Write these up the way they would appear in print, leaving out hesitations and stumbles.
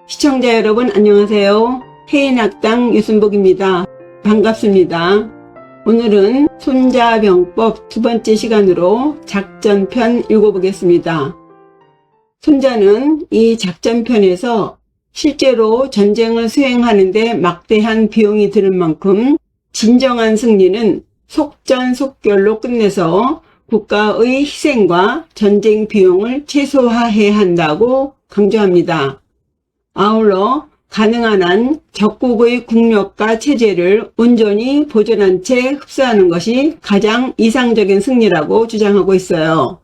시청자 여러분 안녕하세요. 해인학당 유순복입니다. 반갑습니다. 오늘은 손자병법 두 번째 시간으로 작전편 읽어보겠습니다. 손자는 이 작전편에서 실제로 전쟁을 수행하는데 막대한 비용이 드는 만큼 진정한 승리는 속전속결로 끝내서 국가의 희생과 전쟁 비용을 최소화해야 한다고 강조합니다. 아울러 가능한 한 적국의 국력과 체제를 온전히 보존한 채 흡수하는 것이 가장 이상적인 승리라고 주장하고 있어요.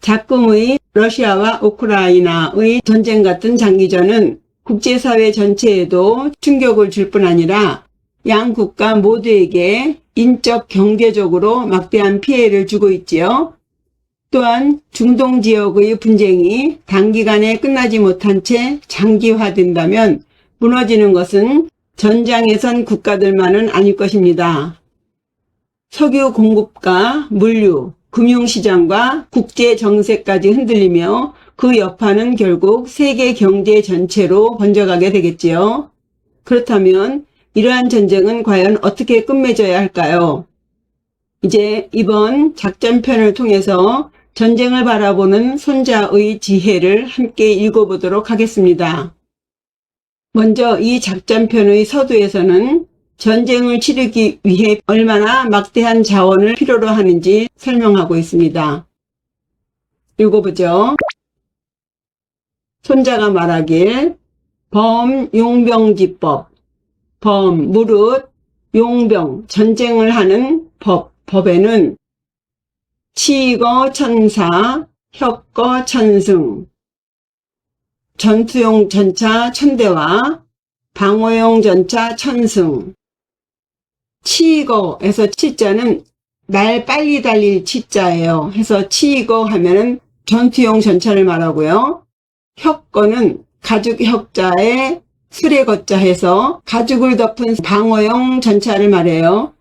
작금의 러시아와 우크라이나의 전쟁 같은 장기전은 국제사회 전체에도 충격을 줄 뿐 아니라 양 국가 모두에게 인적 경제적으로 막대한 피해를 주고 있지요. 또한 중동 지역의 분쟁이 단기간에 끝나지 못한 채 장기화된다면 무너지는 것은 전장에 선 국가들만은 아닐 것입니다. 석유 공급과 물류, 금융시장과 국제 정세까지 흔들리며 그 여파는 결국 세계 경제 전체로 번져가게 되겠지요. 그렇다면 이러한 전쟁은 과연 어떻게 끝맺어야 할까요? 이제 이번 작전편을 통해서 전쟁을 바라보는 손자의 지혜를 함께 읽어보도록 하겠습니다. 먼저 이 작전편의 서두에서는 전쟁을 치르기 위해 얼마나 막대한 자원을 필요로 하는지 설명하고 있습니다. 읽어보죠. 손자가 말하길 범용병지법, 범, 무릇, 용병, 전쟁을 하는 법에는 치거 천사, 혁거 천승, 전투용 전차 천대와 방어용 전차 천승. 치거에서 치자는 날 빨리 달릴 치자예요. 해서 치거 하면은 전투용 전차를 말하고요. 혁거는 가죽 혁자에 수레 거자 해서 가죽을 덮은 방어용 전차를 말해요.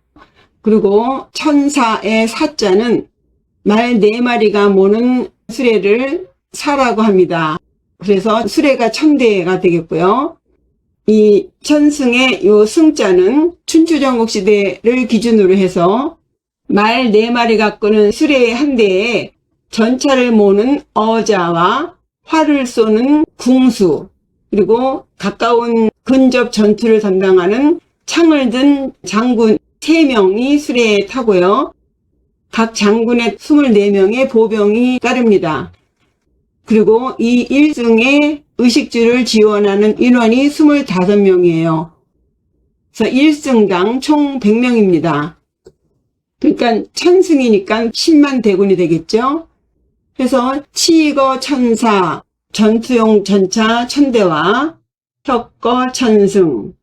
그리고 천사의 사자는 말 4마리가 모는 수레를 사라고 합니다. 그래서 수레가 1000대가 되겠고요. 이 천승의 요 승자는 춘추전국 시대를 기준으로 해서 말 4마리가 끄는 수레 한 대에 전차를 모는 어자와 활을 쏘는 궁수, 그리고 가까운 근접 전투를 담당하는 창을 든 장군 3명이 수레에 타고요. 각 장군의 24명의 보병이 따릅니다. 그리고 이 1승의 의식주를 지원하는 인원이 25명이에요. 그래서 1승당 총 100명입니다. 그러니까 1000승이니까 10만 대군이 되겠죠. 그래서 치거 천사, 전투용 전차 1000대와 혁거 천승,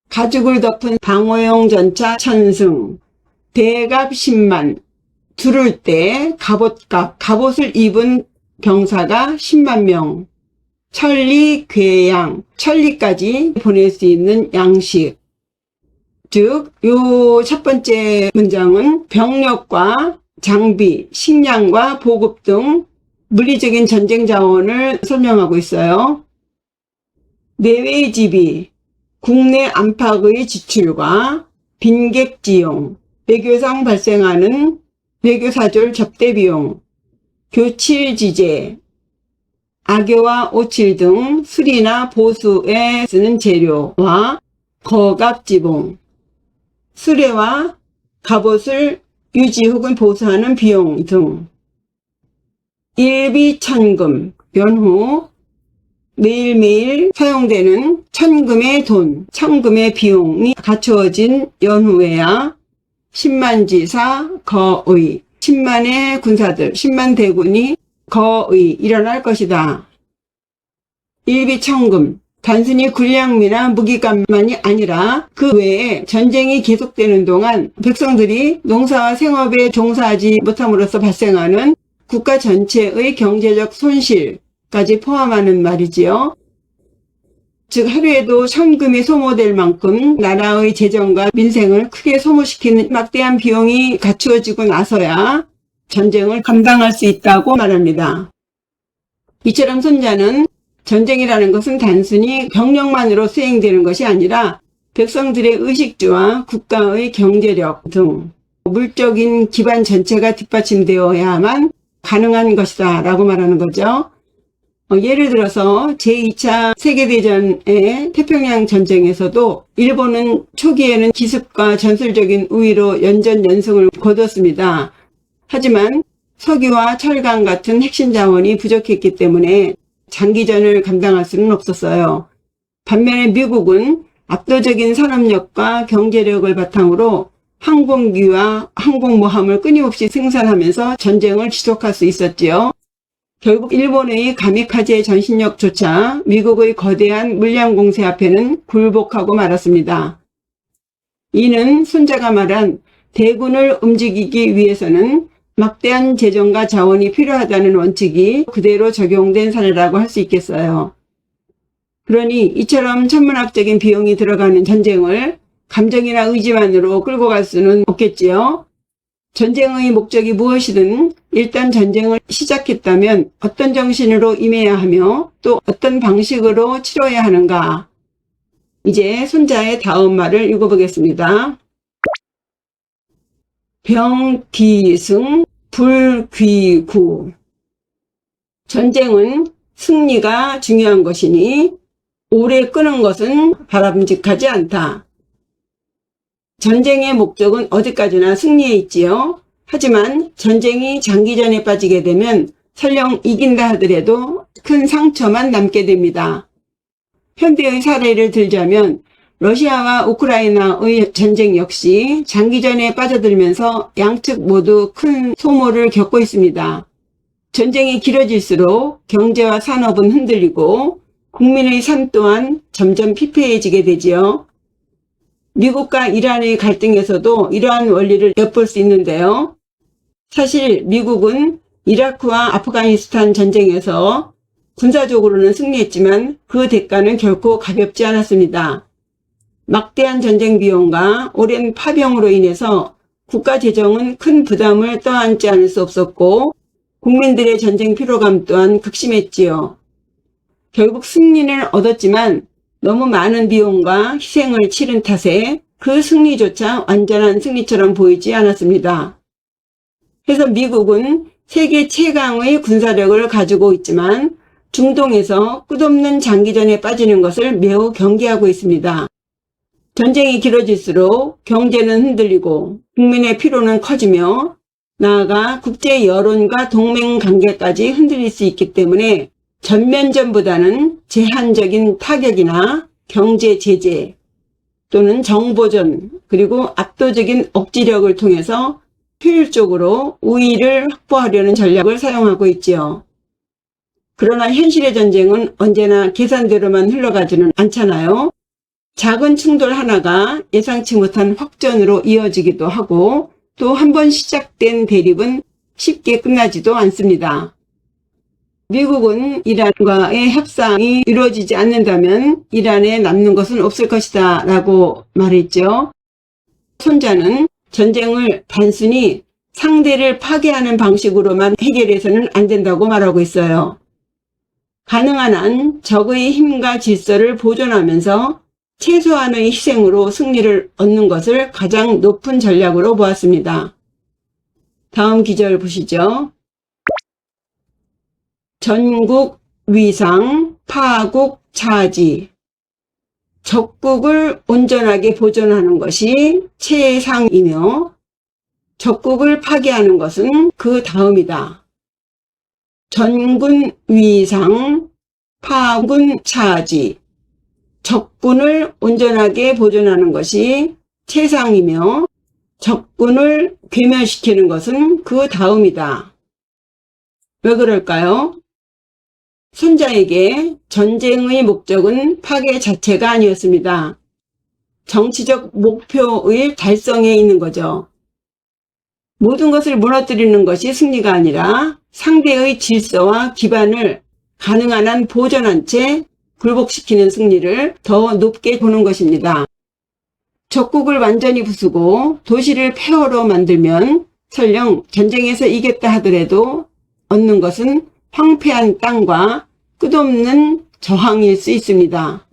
가죽을 덮은 방어용 전차 1000승, 대갑 10만, 두를 때 갑옷을 입은 병사가 10만 명, 천리 궤양, 천리까지 보낼 수 있는 양식. 즉, 요 첫 번째 문장은 병력과 장비, 식량과 보급 등 물리적인 전쟁 자원을 설명하고 있어요. 내외 지비, 국내 안팎의 지출과 빈객지용, 외교상 발생하는 외교사절 접대비용, 교칠지제, 악교와 오칠 등 수리나 보수에 쓰는 재료와 거갑지봉, 수레와 갑옷을 유지 혹은 보수하는 비용 등. 일비천금, 연후, 매일매일 사용되는 천금의 돈, 천금의 비용이 갖추어진 연후에야 10만지사 거의, 10만의 군사들, 10만 대군이 거의 일어날 것이다. 일비천금, 단순히 군량미나 무기값만이 아니라 그 외에 전쟁이 계속되는 동안 백성들이 농사와 생업에 종사하지 못함으로써 발생하는 국가 전체의 경제적 손실까지 포함하는 말이지요. 즉 하루에도 천금이 소모될 만큼 나라의 재정과 민생을 크게 소모시키는 막대한 비용이 갖추어지고 나서야 전쟁을 감당할 수 있다고 말합니다. 이처럼 손자는 전쟁이라는 것은 단순히 병력만으로 수행되는 것이 아니라 백성들의 의식주와 국가의 경제력 등 물적인 기반 전체가 뒷받침되어야만 가능한 것이다 라고 말하는 거죠. 예를 들어서 제2차 세계대전의 태평양 전쟁에서도 일본은 초기에는 기습과 전술적인 우위로 연전연승을 거뒀습니다. 하지만 석유와 철강 같은 핵심 자원이 부족했기 때문에 장기전을 감당할 수는 없었어요. 반면에 미국은 압도적인 산업력과 경제력을 바탕으로 항공기와 항공모함을 끊임없이 생산하면서 전쟁을 지속할 수 있었지요. 결국 일본의 가미카제 전신력조차 미국의 거대한 물량 공세 앞에는 굴복하고 말았습니다. 이는 손자가 말한 대군을 움직이기 위해서는 막대한 재정과 자원이 필요하다는 원칙이 그대로 적용된 사례라고 할 수 있겠어요. 그러니 이처럼 천문학적인 비용이 들어가는 전쟁을 감정이나 의지만으로 끌고 갈 수는 없겠지요. 전쟁의 목적이 무엇이든 일단 전쟁을 시작했다면 어떤 정신으로 임해야 하며 또 어떤 방식으로 치러야 하는가. 이제 손자의 다음 말을 읽어보겠습니다. 병귀승 불귀구. 전쟁은 승리가 중요한 것이니 오래 끄는 것은 바람직하지 않다. 전쟁의 목적은 어디까지나 승리에 있지요. 하지만 전쟁이 장기전에 빠지게 되면 설령 이긴다 하더라도 큰 상처만 남게 됩니다. 현대의 사례를 들자면 러시아와 우크라이나의 전쟁 역시 장기전에 빠져들면서 양측 모두 큰 소모를 겪고 있습니다. 전쟁이 길어질수록 경제와 산업은 흔들리고 국민의 삶 또한 점점 피폐해지게 되지요. 미국과 이란의 갈등에서도 이러한 원리를 엿볼 수 있는데요. 사실 미국은 이라크와 아프가니스탄 전쟁에서 군사적으로는 승리했지만 그 대가는 결코 가볍지 않았습니다. 막대한 전쟁 비용과 오랜 파병으로 인해서 국가 재정은 큰 부담을 떠안지 않을 수 없었고 국민들의 전쟁 피로감 또한 극심했지요. 결국 승리는 얻었지만 너무 많은 비용과 희생을 치른 탓에 그 승리조차 완전한 승리처럼 보이지 않았습니다. 그래서 미국은 세계 최강의 군사력을 가지고 있지만 중동에서 끝없는 장기전에 빠지는 것을 매우 경계하고 있습니다. 전쟁이 길어질수록 경제는 흔들리고 국민의 피로는 커지며 나아가 국제 여론과 동맹 관계까지 흔들릴 수 있기 때문에 전면전보다는 제한적인 타격이나 경제 제재 또는 정보전 그리고 압도적인 억지력을 통해서 효율적으로 우위를 확보하려는 전략을 사용하고 있지요. 그러나 현실의 전쟁은 언제나 계산대로만 흘러가지는 않잖아요. 작은 충돌 하나가 예상치 못한 확전으로 이어지기도 하고 또 한 번 시작된 대립은 쉽게 끝나지도 않습니다. 미국은 이란과의 협상이 이루어지지 않는다면 이란에 남는 것은 없을 것이다 라고 말했죠. 손자는 전쟁을 단순히 상대를 파괴하는 방식으로만 해결해서는 안 된다고 말하고 있어요. 가능한 한 적의 힘과 질서를 보존하면서 최소한의 희생으로 승리를 얻는 것을 가장 높은 전략으로 보았습니다. 다음 기절 보시죠. 전국 위상, 파국 차지. 적국을 온전하게 보존하는 것이 최상이며 적국을 파괴하는 것은 그 다음이다. 전군 위상, 파군 차지. 적군을 온전하게 보존하는 것이 최상이며 적군을 괴멸시키는 것은 그 다음이다. 왜 그럴까요? 손자에게 전쟁의 목적은 파괴 자체가 아니었습니다. 정치적 목표의 달성에 있는 거죠. 모든 것을 무너뜨리는 것이 승리가 아니라 상대의 질서와 기반을 가능한 한 보존한 채 굴복시키는 승리를 더 높게 보는 것입니다. 적국을 완전히 부수고 도시를 폐허로 만들면 설령 전쟁에서 이겼다 하더라도 얻는 것은 황폐한 땅과 끝없는 저항일 수 있습니다.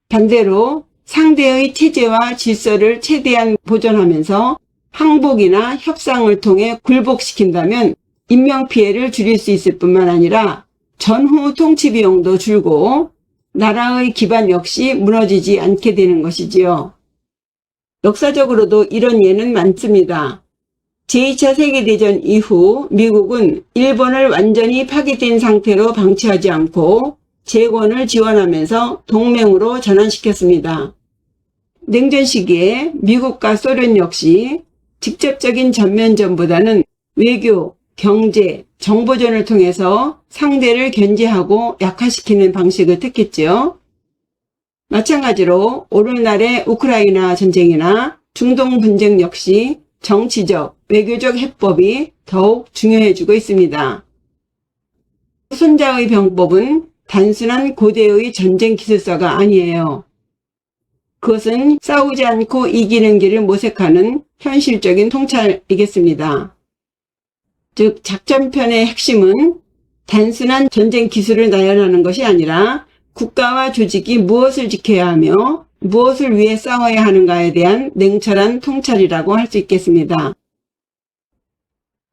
반대로 상대의 체제와 질서를 최대한 보존하면서 항복이나 협상을 통해 굴복시킨다면 인명피해를 줄일 수 있을 뿐만 아니라 전후 통치 비용도 줄고 나라의 기반 역시 무너지지 않게 되는 것이지요. 역사적으로도 이런 예는 많습니다. 제2차 세계대전 이후 미국은 일본을 완전히 파괴된 상태로 방치하지 않고 재건을 지원하면서 동맹으로 전환시켰습니다. 냉전 시기에 미국과 소련 역시 직접적인 전면전보다는 외교, 경제, 정보전을 통해서 상대를 견제하고 약화시키는 방식을 택했지요. 마찬가지로 오늘날의 우크라이나 전쟁이나 중동 분쟁 역시 정치적, 외교적 해법이 더욱 중요해지고 있습니다. 손자의 병법은 단순한 고대의 전쟁 기술사가 아니에요. 그것은 싸우지 않고 이기는 길을 모색하는 현실적인 통찰이겠습니다. 즉 작전편의 핵심은 단순한 전쟁 기술을 나열하는 것이 아니라 국가와 조직이 무엇을 지켜야 하며 무엇을 위해 싸워야 하는가에 대한 냉철한 통찰이라고 할 수 있겠습니다.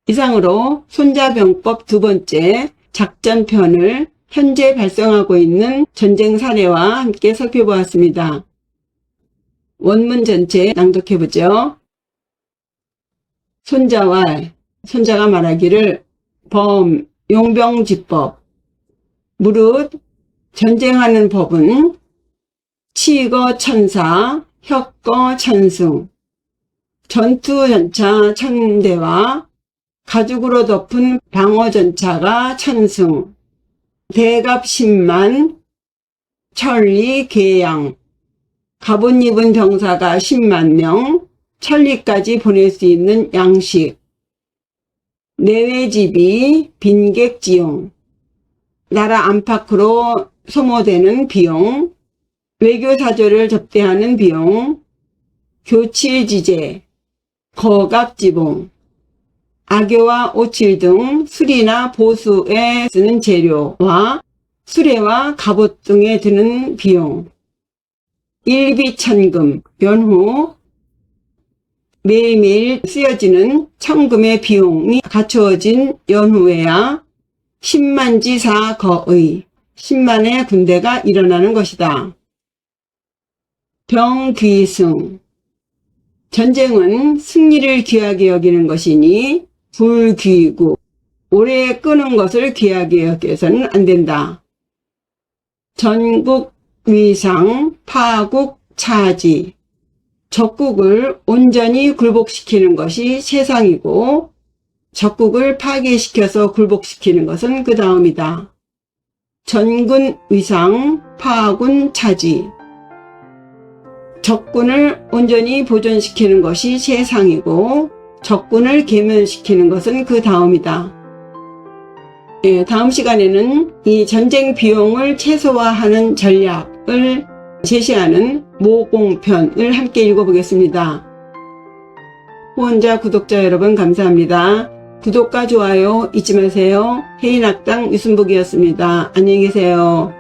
이상으로 손자병법 두 번째 작전편을 현재 발생하고 있는 전쟁 사례와 함께 살펴보았습니다. 원문 전체 낭독해보죠. 손자가 말하기를 용병지법 무릇 전쟁하는 법은 치거천사 혁거천승 전투전차 천대와 가죽으로 덮은 방어전차가 천승 대갑 10만 천리 계양 갑옷 입은 병사가 10만 명 천리까지 보낼 수 있는 양식 내외지비 빈객지용 나라 안팎으로 소모되는 비용 외교사절을 접대하는 비용 교칠지제 거갑지봉 악교와 오칠 등 수리나 보수에 쓰는 재료와 수레와 갑옷 등에 드는 비용 일비천금 연후 매일매일 쓰여지는 천금의 비용이 갖추어진 연후에야 10만지 사거의 10만의 군대가 일어나는 것이다. 병귀승 전쟁은 승리를 귀하게 여기는 것이니 불귀구 오래 끄는 것을 귀하게 여겨서는 안 된다. 전국 위상 파국 차지 적국을 온전히 굴복시키는 것이 세상이고 적국을 파괴시켜서 굴복시키는 것은 그 다음이다. 전군 위상 파군 차지 적군을 온전히 보존시키는 것이 세상이고 적군을 계면시키는 것은 그 다음이다. 다음 시간에는 이 전쟁 비용을 최소화하는 전략을 제시하는 모공편을 함께 읽어보겠습니다. 후원자, 구독자 여러분 감사합니다. 구독과 좋아요 잊지 마세요. 해인학당 유순복이었습니다. 안녕히 계세요.